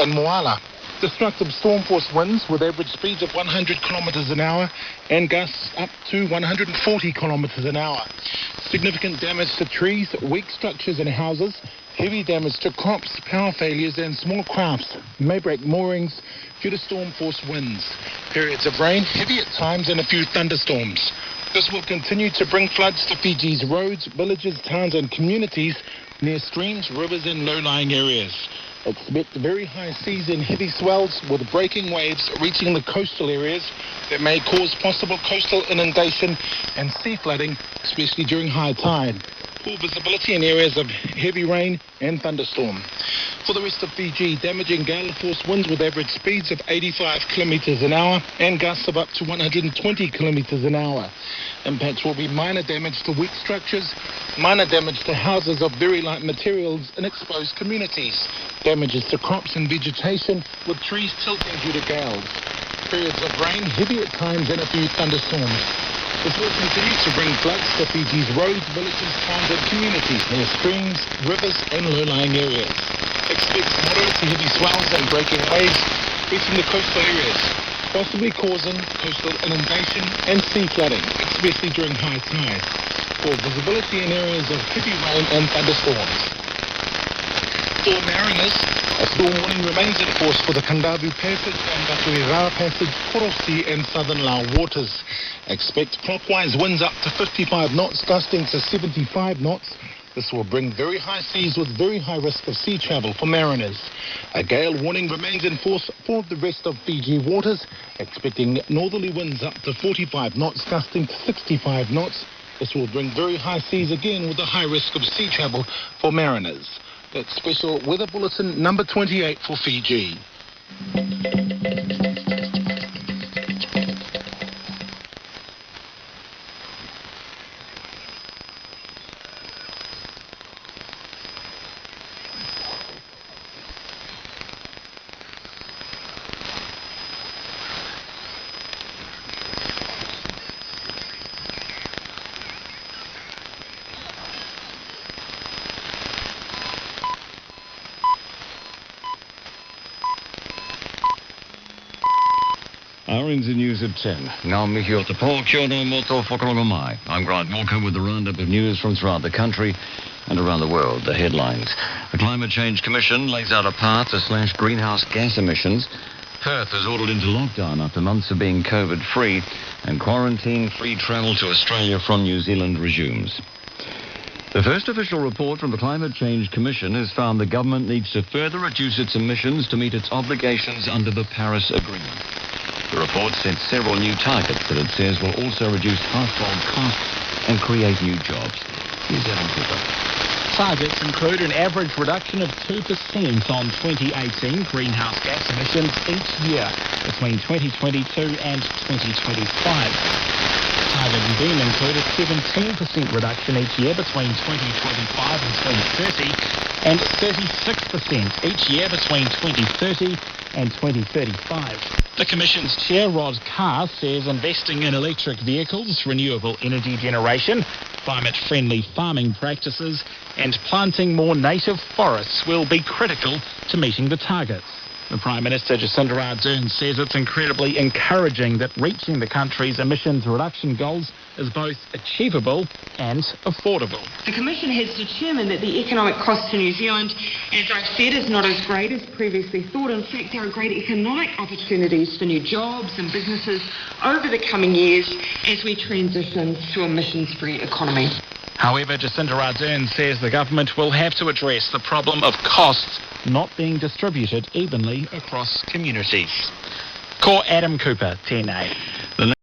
and Moala. Destructive storm force winds with average speeds of 100 kilometres an hour and gusts up to 140 kilometres an hour. Significant damage to trees, weak structures and houses, heavy damage to crops, power failures and small crafts may break moorings due to storm force winds. Periods of rain, heavy at times and a few thunderstorms. This will continue to bring floods to Fiji's roads, villages, towns and communities near streams, rivers and low-lying areas. Expect very high seas and heavy swells with breaking waves reaching the coastal areas that may cause possible coastal inundation and sea flooding, especially during high tide. Poor visibility in areas of heavy rain and thunderstorm. For the rest of Fiji, damaging gale force winds with average speeds of 85 kilometres an hour and gusts of up to 120 kilometres an hour. Impacts will be minor damage to weak structures, minor damage to houses of very light materials in exposed communities, damages to crops and vegetation with trees tilting due to gales. Periods of rain, heavy at times and a few thunderstorms. This will continue to bring floods to Fiji's roads, villages, towns and communities near streams, rivers and low-lying areas. Expect moderate to heavy swells and breaking waves reaching the coastal areas, possibly causing coastal inundation and sea flooding, especially during high tide. Poor visibility in areas of heavy rain and thunderstorms. For mariners, a storm warning remains in force for the Kandavu Passage and Batuirara Passage, Korosi and southern Lao waters. Expect clockwise winds up to 55 knots, gusting to 75 knots. This will bring very high seas with very high risk of sea travel for mariners. A gale warning remains in force for the rest of Fiji waters, expecting northerly winds up to 45 knots, gusting to 65 knots. This will bring very high seas again with a high risk of sea travel for mariners. That's Special Weather Bulletin number 28 for Fiji. RNZI News at 10. Ngā mihi o te pō, kia ora mo tō whakarongo mai. I'm Grant Walker with the roundup of news from throughout the country and around the world. The headlines. The Climate Change Commission lays out a path to slash greenhouse gas emissions. Perth is ordered into lockdown after months of being COVID-free, and quarantine-free travel to Australia from New Zealand resumes. The first official report from the Climate Change Commission has found the government needs to further reduce its emissions to meet its obligations under the Paris Agreement. The report sets several new targets that it says will also reduce household costs and create new jobs. Here's Adam Cooper. Targets include an average reduction of 2% on 2018 greenhouse gas emissions each year between 2022 and 2025. Target then include a 17% reduction each year between 2025 and 2030 and 36% each year between 2030 and 2035. The Commission's chair, Rod Carr, says investing in electric vehicles, renewable energy generation, climate-friendly farming practices and planting more native forests will be critical to meeting the targets. The Prime Minister, Jacinda Ardern, says it's incredibly encouraging that reaching the country's emissions reduction goals is both achievable and affordable. The Commission has determined that the economic cost to New Zealand, as I've said, is not as great as previously thought. In fact, there are great economic opportunities for new jobs and businesses over the coming years as we transition to an emissions-free economy. However, Jacinda Ardern says the government will have to address the problem of costs not being distributed evenly across communities. Ko Adam Cooper, 10A.